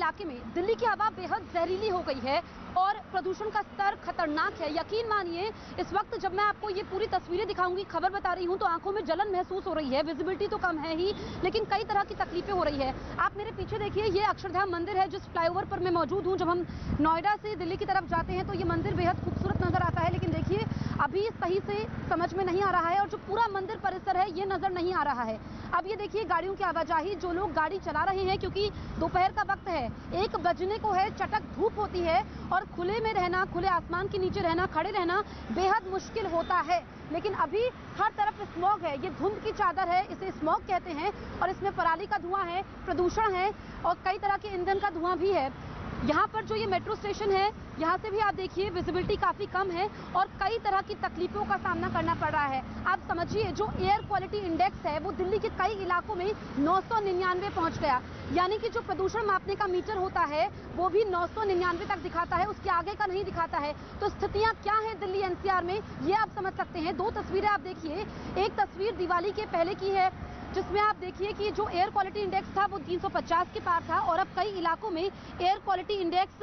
इलाके में दिल्ली की हवा बेहद जहरीली हो गई है और प्रदूषण का स्तर खतरनाक है। यकीन मानिए इस वक्त जब मैं आपको ये पूरी तस्वीरें दिखाऊंगी, खबर बता रही हूँ, तो आंखों में जलन महसूस हो रही है। विजिबिलिटी तो कम है ही, लेकिन कई तरह की तकलीफें हो रही है। आप मेरे पीछे देखिए, ये अक्षरधाम मंदिर है जिस फ्लाईओवर पर मैं मौजूद हूँ। जब हम नोएडा से दिल्ली की तरफ जाते हैं तो ये मंदिर बेहद खूबसूरत नजर आता है, लेकिन देखिए अभी सही से समझ में नहीं आ रहा है और जो पूरा मंदिर परिसर है ये नजर नहीं आ रहा है। अब ये देखिए गाड़ियों की आवाजाही, जो लोग गाड़ी चला रहे हैं, क्योंकि दोपहर का वक्त है, 1 बजने को है, चटक धूप होती है और खुले में रहना, खुले आसमान के नीचे रहना, खड़े रहना बेहद मुश्किल होता है। लेकिन अभी हर तरफ स्मॉग है, ये धुंध की चादर है, इसे स्मॉग कहते हैं और इसमें पराली का धुआं है, प्रदूषण है और कई तरह के ईंधन का धुआं भी है। यहाँ पर जो ये मेट्रो स्टेशन है, यहाँ से भी आप देखिए विजिबिलिटी काफी कम है और कई तरह की तकलीफों का सामना करना पड़ रहा है। आप समझिए जो एयर क्वालिटी इंडेक्स है वो दिल्ली के कई इलाकों में 999 पहुंच गया, यानी कि जो प्रदूषण मापने का मीटर होता है वो भी 999 तक दिखाता है, उसके आगे का नहीं दिखाता है। तो स्थितियां क्या है दिल्ली एनसीआर में, ये आप समझ सकते हैं। 2 तस्वीरें आप देखिए, एक तस्वीर दिवाली के पहले की है जिसमें आप देखिए कि जो एयर क्वालिटी इंडेक्स था वो 350 के पार था और अब कई इलाकों में एयर क्वालिटी इंडेक्स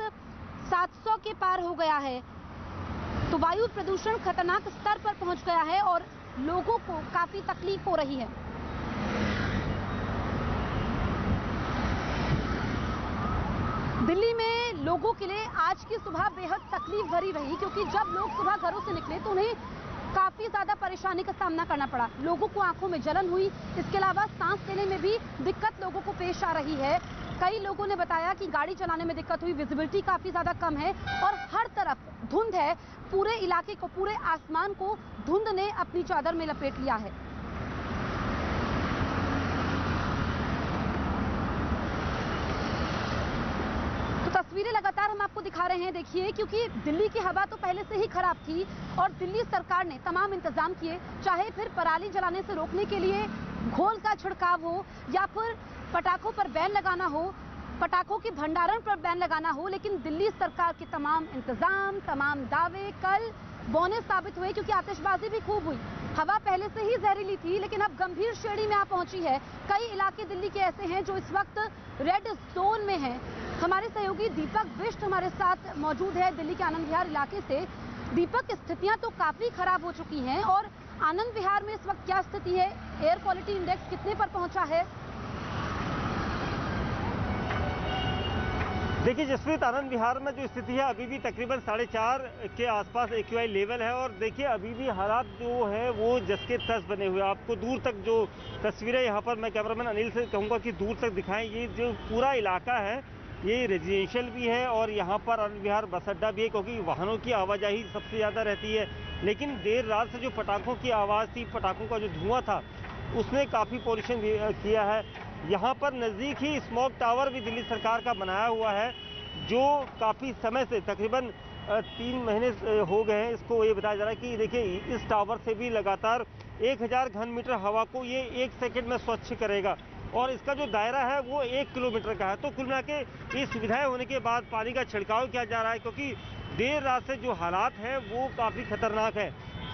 700 के पार हो गया है। तो वायु प्रदूषण खतरनाक स्तर पर पहुंच गया है और लोगों को काफी तकलीफ हो रही है। दिल्ली में लोगों के लिए आज की सुबह बेहद तकलीफ भरी रही, क्योंकि जब लोग सुबह घरों से निकले तो उन्हें काफी ज्यादा परेशानी का सामना करना पड़ा। लोगों को आंखों में जलन हुई, इसके अलावा सांस लेने में भी दिक्कत लोगों को पेश आ रही है। कई लोगों ने बताया कि गाड़ी चलाने में दिक्कत हुई, विजिबिलिटी काफी ज्यादा कम है और हर तरफ धुंध है। पूरे इलाके को, पूरे आसमान को धुंध ने अपनी चादर में लपेट लिया है। तस्वीरें लगातार हम आपको दिखा रहे हैं, देखिए, क्योंकि दिल्ली की हवा तो पहले से ही खराब थी और दिल्ली सरकार ने तमाम इंतजाम किए, चाहे फिर पराली जलाने से रोकने के लिए घोल का छिड़काव हो या फिर पटाखों पर बैन लगाना हो, पटाखों के भंडारण पर बैन लगाना हो, लेकिन दिल्ली सरकार के तमाम इंतजाम, तमाम दावे कल बौने साबित हुए, क्योंकि आतिशबाजी भी खूब हुई। हवा पहले से ही जहरीली थी, लेकिन अब गंभीर श्रेणी में आ पहुंची है। कई इलाके दिल्ली के ऐसे हैं जो इस वक्त रेड जोन में हैं। हमारे सहयोगी दीपक बिष्ट हमारे साथ मौजूद है दिल्ली के आनंद विहार इलाके से। दीपक, स्थितियां तो काफी खराब हो चुकी हैं और आनंद विहार में इस वक्त क्या स्थिति है? एयर क्वालिटी इंडेक्स कितने पर पहुंचा है? देखिए जसप्रीत, आनंद विहार में जो स्थिति है अभी भी तकरीबन 4.5 के आसपास AQI लेवल है और देखिए अभी भी हालात जो है वो जस के तस बने हुए। आपको दूर तक जो तस्वीरें यहाँ पर मैं कैमरामैन अनिल से कहूँगा कि दूर तक दिखाएं। ये जो पूरा इलाका है ये रेजिडेंशियल भी है और यहाँ पर आनंद विहार बस अड्डा भी है, क्योंकि वाहनों की आवाजाही सबसे ज़्यादा रहती है। लेकिन देर रात से जो पटाखों की आवाज़ थी, पटाखों का जो धुआं था, उसने काफ़ी पॉल्यूशन किया है। यहाँ पर नज़दीक ही स्मॉग टावर भी दिल्ली सरकार का बनाया हुआ है, जो काफ़ी समय से तकरीबन 3 महीने हो गए हैं। इसको ये बताया जा रहा है कि देखिए इस टावर से भी लगातार 1000 घन मीटर हवा को ये 1 सेकंड में स्वच्छ करेगा और इसका जो दायरा है वो 1 किलोमीटर का है। तो कुल मिला के ये सुविधाएं होने के बाद पानी का छिड़काव किया जा रहा है, क्योंकि देर रात से जो हालात हैं वो काफ़ी खतरनाक है।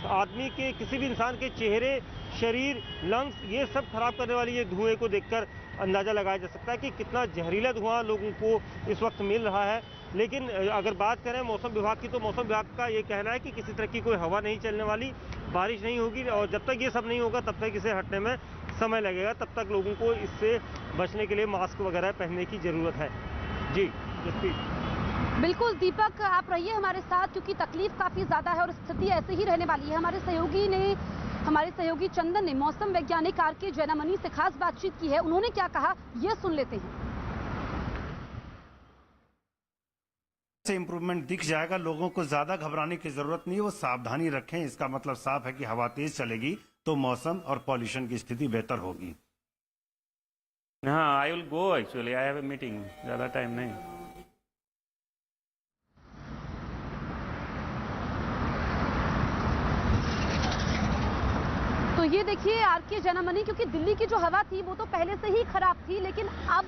आदमी के, किसी भी इंसान के चेहरे, शरीर, लंग्स, ये सब खराब करने वाली ये धुएं को देखकर अंदाज़ा लगाया जा सकता है कि कितना जहरीला धुआं लोगों को इस वक्त मिल रहा है। लेकिन अगर बात करें मौसम विभाग की, तो मौसम विभाग का ये कहना है कि किसी तरह की कोई हवा नहीं चलने वाली, बारिश नहीं होगी और जब तक ये सब नहीं होगा तब तक इसे हटने में समय लगेगा। तब तक लोगों को इससे बचने के लिए मास्क वगैरह पहनने की ज़रूरत है। जी जसप्रीत। बिल्कुल दीपक, आप रहिए हमारे साथ, क्योंकि तकलीफ काफी ज्यादा है और स्थिति ऐसे ही रहने वाली है। हमारे सहयोगी चंदन ने मौसम वैज्ञानिक RK जैनामनी से खास बातचीत की है। उन्होंने क्या कहा ये सुन लेते हैं। से इम्प्रूवमेंट दिख जाएगा, लोगों को ज्यादा घबराने की जरूरत नहीं है, वो सावधानी रखें। इसका मतलब साफ है कि हवा तेज चलेगी तो मौसम और पॉल्यूशन की स्थिति बेहतर होगी। हाँ, I will go, actually I have a meeting, ज्यादा टाइम नहीं। तो ये देखिए RK जैनामनी, क्योंकि दिल्ली की जो हवा थी वो तो पहले से ही खराब थी, लेकिन अब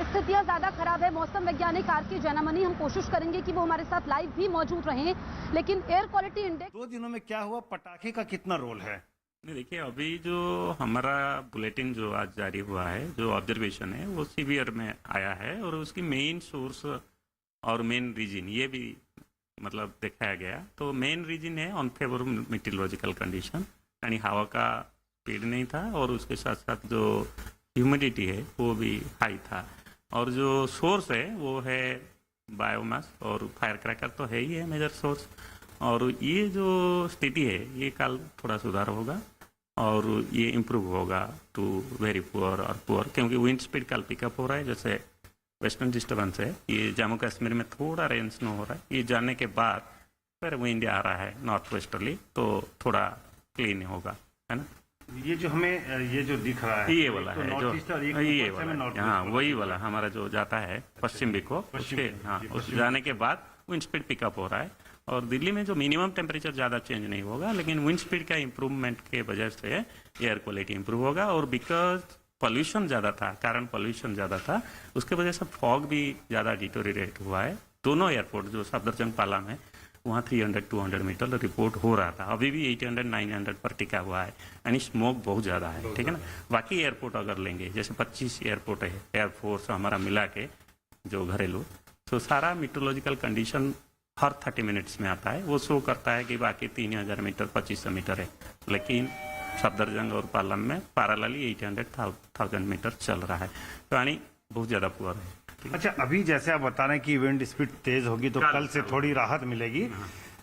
स्थितियां ज्यादा खराब है। मौसम वैज्ञानिक RK जैनामनी, हम कोशिश करेंगे कि वो हमारे साथ लाइव भी मौजूद रहें, लेकिन एयर क्वालिटी इंडेक्स 2 दिनों में क्या हुआ, पटाखे का कितना रोल है? नहीं, देखिए अभी जो हमारा बुलेटिन जो आज जारी हुआ है, जो ऑब्जर्वेशन है वो सीवियर में आया है और उसकी मेन सोर्स और मेन रीजन ये भी मतलब दिखाया गया। तो मेन रीजन है अनफेवरेबल मेटीरियोलॉजिकल कंडीशन, यानी हवा का स्पीड नहीं था और उसके साथ साथ जो ह्यूमिडिटी है वो भी हाई था। और जो सोर्स है वो है बायोमास और फायर क्रैकर तो है ही है मेजर सोर्स। और ये जो स्थिति है ये कल थोड़ा सुधार होगा और ये इम्प्रूव होगा टू वेरी पुअर और पुअर, क्योंकि विंड स्पीड कल पिकअप हो रहा है। जैसे वेस्टर्न डिस्टर्बेंस है, ये जम्मू कश्मीर में थोड़ा रेन स्नो हो रहा है, ये जाने के बाद फिर विंड आ रहा है नॉर्थ वेस्टर्ली, तो थोड़ा क्लीन होगा, है ना। ये जो हमें ये जो दिख रहा है ये वाला तो है नॉर्थ जो ईस्ट और एक ये ऊपर से में वाला, नॉर्थ हाँ वेस्ट वही वाला हमारा जो जाता है पश्चिम बिको, उसके हाँ उस जाने के बाद विंड स्पीड पिकअप हो रहा है। और दिल्ली में जो मिनिमम टेम्परेचर ज़्यादा चेंज नहीं होगा, लेकिन विंड स्पीड का इम्प्रूवमेंट के वजह से एयर क्वालिटी इम्प्रूव होगा। और बिकॉज पॉल्यूशन ज़्यादा था, कारण पॉल्यूशन ज़्यादा था, उसके वजह से फॉग भी ज़्यादा डिटोरिएट हुआ है। दोनों एयरपोर्ट जो सफदरजंग पालम है वहाँ 300-200 मीटर रिपोर्ट हो रहा था, अभी भी 800-900 पर टिका हुआ है, यानी स्मोक बहुत ज़्यादा है, ठीक है ना। बाकी एयरपोर्ट अगर लेंगे, जैसे 25 एयरपोर्ट है एयरफोर्स हमारा मिला के जो घरेलू, तो सारा मीटरोलॉजिकल कंडीशन हर 30 मिनट्स में आता है, वो शो करता है कि बाकी 3000 मीटर 2500 मीटर है, लेकिन सफदरजंग और पालम में पैरेलली 800,000 मीटर चल रहा है, तो यानी बहुत ज़्यादा पुअर है। अच्छा, अभी जैसे आप बता रहे हैं कि विंड स्पीड तेज होगी तो कल से थोड़ी राहत मिलेगी,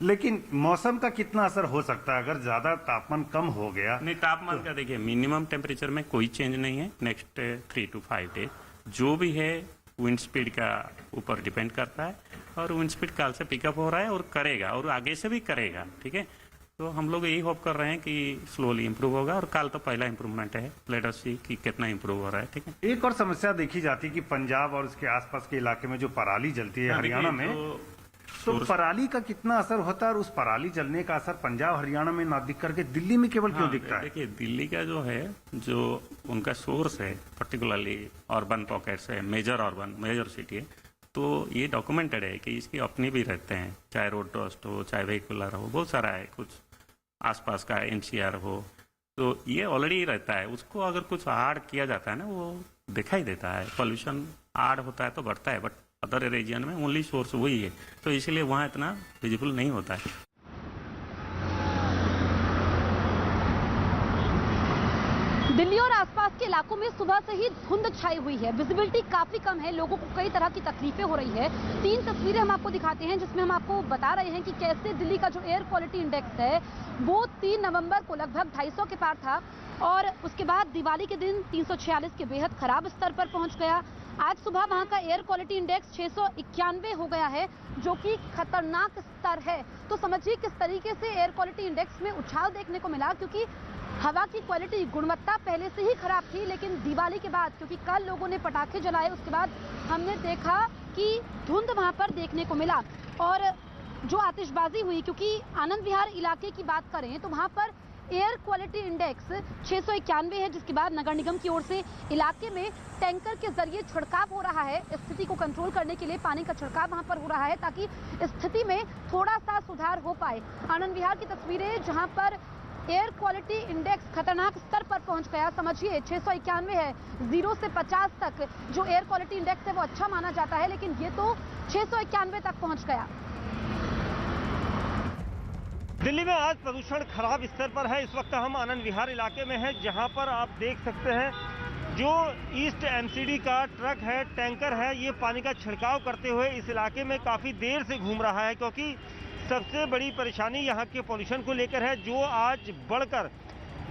लेकिन मौसम का कितना असर हो सकता है अगर ज्यादा तापमान कम हो गया? नहीं, तापमान का देखिए मिनिमम टेम्परेचर में कोई चेंज नहीं है नेक्स्ट 3 to 5 डेज, जो भी है विंड स्पीड का ऊपर डिपेंड करता है। और विंड स्पीड कल से पिकअप हो रहा है और करेगा और आगे से भी करेगा, ठीक है। तो हम लोग यही होप कर रहे हैं कि स्लोली इंप्रूव होगा और कल तो पहला इंप्रूवमेंट है, लेट अस सी कि कितना इंप्रूव हो रहा है, ठीक है। एक और समस्या देखी जाती है कि पंजाब और उसके आसपास के इलाके में जो पराली जलती है हरियाणा में, तो पराली का कितना असर होता है और उस पराली जलने का असर पंजाब हरियाणा में ना दिख करके दिल्ली में केवल क्यों दिखता है? देखिए दिल्ली का जो है, जो उनका सोर्स है पर्टिकुलरली अर्बन पॉकेट्स है, मेजर सिटी है, तो ये डॉक्यूमेंटेड है कि इसकी अपनी भी रहते हैं, चाहे रोड डस्ट हो, चाहे वेहिकुलर हो, बहुत सारा है, कुछ आसपास का एनसीआर हो, तो ये ऑलरेडी रहता है। उसको अगर कुछ ऐड किया जाता है ना, वो दिखाई देता है, पॉल्यूशन ऐड होता है तो बढ़ता है, बट अदर रीजन में ओनली सोर्स वही है, तो इसलिए वहाँ इतना विजिबल नहीं होता है। दिल्ली और आसपास के इलाकों में सुबह से ही धुंध छाई हुई है, विजिबिलिटी काफी कम है, लोगों को कई तरह की तकलीफें हो रही है। 3 तस्वीरें हम आपको दिखाते हैं जिसमें हम आपको बता रहे हैं कि कैसे दिल्ली का जो एयर क्वालिटी इंडेक्स है वो 3 नवंबर को लगभग 250 के पार था और उसके बाद दिवाली के दिन 346 के बेहद खराब स्तर पर पहुंच गया। आज सुबह वहां का एयर क्वालिटी इंडेक्स 691 हो गया है, जो कि खतरनाक स्तर है। तो समझिए किस तरीके से एयर क्वालिटी इंडेक्स में उछाल देखने को मिला, क्योंकि हवा की क्वालिटी गुणवत्ता पहले से ही खराब थी, लेकिन दिवाली के बाद, क्योंकि कल लोगों ने पटाखे जलाए, उसके बाद हमने देखा कि धुंध वहां पर देखने को मिला और जो आतिशबाजी हुई, क्योंकि आनंद विहार इलाके की बात करें तो वहां पर एयर क्वालिटी इंडेक्स 691 है, जिसके बाद नगर निगम की ओर से इलाके में टैंकर के जरिए छिड़काव हो रहा है। स्थिति को कंट्रोल करने के लिए पानी का छिड़काव वहां पर हो रहा है ताकि स्थिति में थोड़ा सा सुधार हो पाए। आनंद विहार की तस्वीरें जहां पर एयर क्वालिटी इंडेक्स खतरनाक स्तर पर पहुंच गया, समझिए 691 है, 0 से 50 तक जो एयर क्वालिटी इंडेक्स है वो अच्छा माना जाता है, लेकिन ये तो 691 तक पहुंच गया। दिल्ली में आज प्रदूषण खराब स्तर पर है। इस वक्त हम आनंद विहार इलाके में हैं, जहां पर आप देख सकते हैं जो ईस्ट एमसीडी का ट्रक है, टैंकर है, ये पानी का छिड़काव करते हुए इस इलाके में काफ़ी देर से घूम रहा है, क्योंकि सबसे बड़ी परेशानी यहाँ के पोल्यूशन को लेकर है, जो आज बढ़कर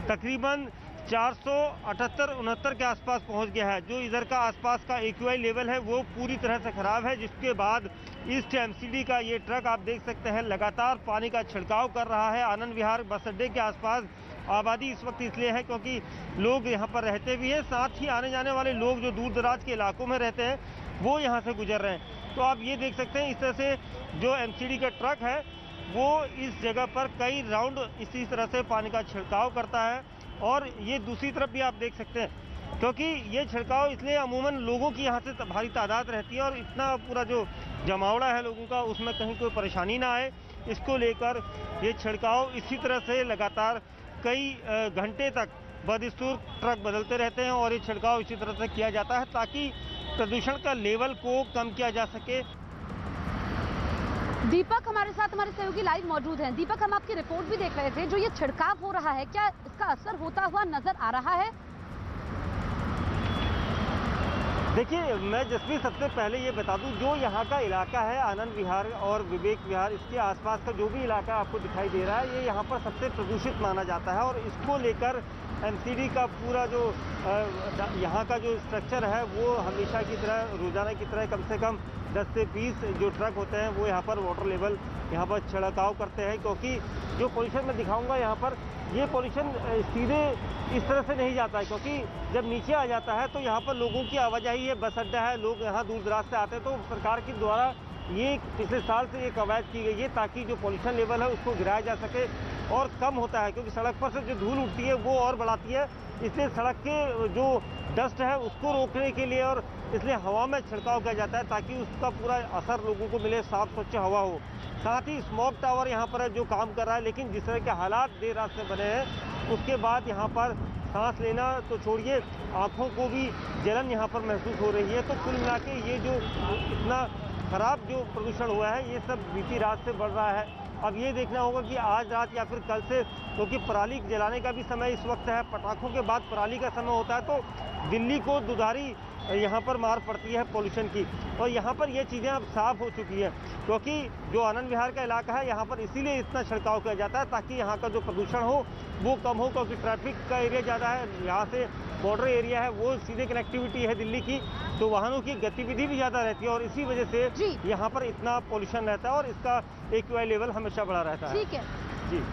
तकरीबन 478-69 के आसपास पहुँच गया है। जो इधर का आसपास का AQI लेवल है वो पूरी तरह से ख़राब है, जिसके बाद ईस्ट एमसीडी का ये ट्रक आप देख सकते हैं लगातार पानी का छिड़काव कर रहा है। आनंद विहार बस अड्डे के आसपास आबादी इस वक्त इसलिए है क्योंकि लोग यहाँ पर रहते भी हैं, साथ ही आने जाने वाले लोग जो दूर दराज के इलाकों में रहते हैं वो यहाँ से गुजर रहे हैं। तो आप ये देख सकते हैं इस तरह से जो एमसीडी का ट्रक है वो इस जगह पर कई राउंड इसी तरह से पानी का छिड़काव करता है। और ये दूसरी तरफ भी आप देख सकते हैं, क्योंकि ये छिड़काव इसलिए अमूमन लोगों की यहाँ से भारी तादाद रहती है और इतना पूरा जो जमावड़ा है लोगों का उसमें कहीं कोई परेशानी ना आए, इसको लेकर ये छिड़काव इसी तरह से लगातार कई घंटे तक बदस्तूर ट्रक बदलते रहते हैं और ये छिड़काव इसी तरह से किया जाता है ताकि प्रदूषण का लेवल को कम किया जा सके। दीपक हमारे साथ, हमारे सहयोगी लाइव मौजूद हैं। दीपक, हम आपकी रिपोर्ट भी देख रहे थे, जो ये छिड़काव हो रहा है क्या इसका असर होता हुआ नजर आ रहा है? देखिए, मैं जसप्रीत सबसे पहले ये बता दूं, जो यहाँ का इलाका है आनंद विहार और विवेक विहार, इसके आसपास का जो भी इलाका आपको दिखाई दे रहा है, ये यहाँ पर सबसे प्रदूषित माना जाता है और इसको लेकर एमसीडी का पूरा जो यहाँ का जो स्ट्रक्चर है वो हमेशा की तरह, रोजाना की तरह कम से कम 10 से 20 जो ट्रक होते हैं वो यहाँ पर वाटर लेवल यहाँ पर छिड़काव करते हैं, क्योंकि जो पोल्यूशन मैं दिखाऊंगा यहाँ पर, ये पोल्यूशन सीधे इस तरह से नहीं जाता है, क्योंकि जब नीचे आ जाता है तो यहाँ पर लोगों की आवाजाही है, बस अड्डा है, लोग यहाँ दूर दराज से आते हैं, तो सरकार के द्वारा ये पिछले साल से ये कवायद की गई है ताकि जो पोल्यूशन लेवल है उसको गिराया जा सके और कम होता है, क्योंकि सड़क पर से जो धूल उठती है वो और बढ़ाती है, इसलिए सड़क के जो डस्ट है उसको रोकने के लिए और इसलिए हवा में छिड़काव किया जाता है ताकि उसका पूरा असर लोगों को मिले, साफ स्वच्छ हवा हो। साथ ही स्मोक टावर यहाँ पर है जो काम कर रहा है, लेकिन जिस तरह के हालात देर रात से बने हैं उसके बाद यहाँ पर सांस लेना तो छोड़िए, आँखों को भी जलन यहाँ पर महसूस हो रही है। तो कुल मिला के ये जो इतना खराब जो प्रदूषण हुआ है ये सब बीती रात से बढ़ रहा है। अब ये देखना होगा कि आज रात या फिर कल से, क्योंकि पराली जलाने का भी समय इस वक्त है, पटाखों के बाद पराली का समय होता है, तो दिल्ली को दुधारी यहाँ पर मार पड़ती है पोल्यूशन की। और यहाँ पर ये चीज़ें अब साफ हो चुकी है, क्योंकि जो आनंद विहार का इलाका है यहाँ पर इसीलिए इतना छिड़काव किया जाता है ताकि यहाँ का जो प्रदूषण हो वो कम हो, क्योंकि ट्रैफिक का एरिया ज़्यादा है, यहाँ से बॉर्डर एरिया है, वो सीधे कनेक्टिविटी है दिल्ली की, तो वाहनों की गतिविधि भी ज़्यादा रहती है और इसी वजह से यहाँ पर इतना पोल्यूशन रहता है और इसका AQI लेवल हमेशा बढ़ा रहता है। ठीक है जी,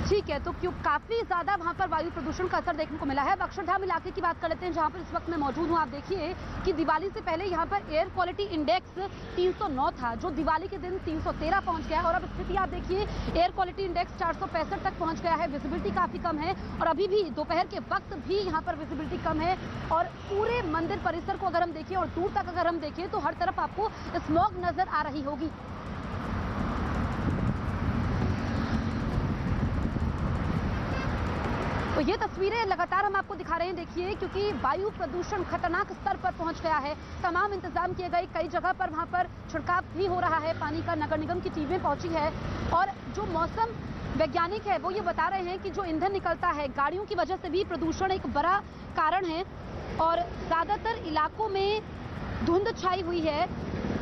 ठीक है, तो क्यों काफी ज्यादा वहां पर वायु प्रदूषण का असर देखने को मिला है। अब अक्षरधाम इलाके की बात कर लेते हैं जहां पर इस वक्त मैं मौजूद हूं। आप देखिए कि दिवाली से पहले यहां पर एयर क्वालिटी इंडेक्स 309 था, जो दिवाली के दिन 313 पहुंच गया और अब स्थिति आप देखिए एयर क्वालिटी इंडेक्स 465 तक पहुंच गया है। विजिबिलिटी काफी कम है और अभी भी दोपहर के वक्त भी यहाँ पर विजिबिलिटी कम है और पूरे मंदिर परिसर को अगर हम देखें और दूर तक अगर हम देखें तो हर तरफ आपको स्मॉग नजर आ रही होगी। तो ये तस्वीरें लगातार हम आपको दिखा रहे हैं, देखिए, क्योंकि वायु प्रदूषण खतरनाक स्तर पर पहुंच गया है। तमाम इंतजाम किए गए, कई जगह पर वहां पर छिड़काव भी हो रहा है पानी का, नगर निगम की टीमें पहुंची है और जो मौसम वैज्ञानिक है वो ये बता रहे हैं कि जो ईंधन निकलता है गाड़ियों की वजह से भी प्रदूषण एक बड़ा कारण है और ज्यादातर इलाकों में धुंध छाई हुई है।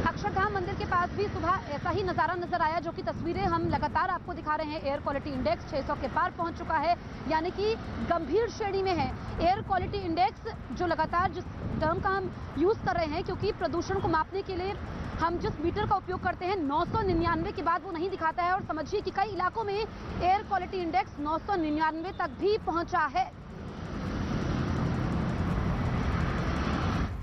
अक्षरधाम मंदिर के पास भी सुबह ऐसा ही नज़ारा नजर आया, जो कि तस्वीरें हम लगातार आपको दिखा रहे हैं। एयर क्वालिटी इंडेक्स 600 के पार पहुंच चुका है, यानी कि गंभीर श्रेणी में है। एयर क्वालिटी इंडेक्स जो लगातार जिस टर्म का हम यूज कर रहे हैं, क्योंकि प्रदूषण को मापने के लिए हम जिस मीटर का उपयोग करते हैं 999 के बाद वो नहीं दिखाता है और समझिए कि कई इलाकों में एयर क्वालिटी इंडेक्स 999 तक भी पहुंचा है।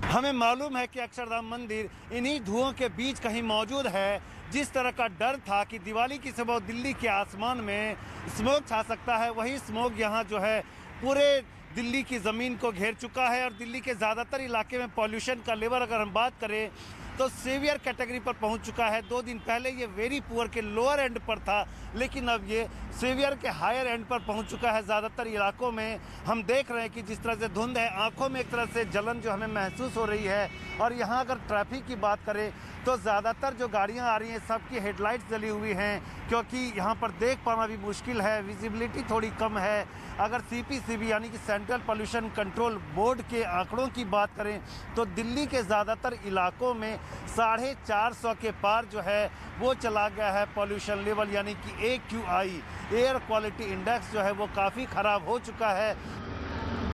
हमें मालूम है कि अक्षरधाम मंदिर इन्हीं धुओं के बीच कहीं मौजूद है। जिस तरह का डर था कि दिवाली की सुबह दिल्ली के आसमान में स्मोक छा सकता है, वही स्मोक यहाँ जो है पूरे दिल्ली की ज़मीन को घेर चुका है और दिल्ली के ज़्यादातर इलाके में पॉल्यूशन का लेवल अगर हम बात करें तो सीवियर कैटेगरी पर पहुंच चुका है। 2 दिन पहले ये वेरी पुअर के लोअर एंड पर था, लेकिन अब ये सीवियर के हायर एंड पर पहुंच चुका है। ज़्यादातर इलाकों में हम देख रहे हैं कि जिस तरह से धुंध है, आंखों में एक तरह से जलन जो हमें महसूस हो रही है। और यहाँ अगर ट्रैफिक की बात करें तो ज़्यादातर जो गाड़ियाँ आ रही हैं सबकी हेडलाइट्स जली हुई हैं, क्योंकि यहाँ पर देख पाना भी मुश्किल है, विजिबिलिटी थोड़ी कम है। अगर CPCB यानी कि सेंट्रल पॉल्यूशन कंट्रोल बोर्ड के आंकड़ों की बात करें तो दिल्ली के ज़्यादातर इलाकों में 450 के पार जो है वो चला गया है पॉल्यूशन लेवल, यानी कि AQI एयर क्वालिटी इंडेक्स जो है वो काफ़ी ख़राब हो चुका है।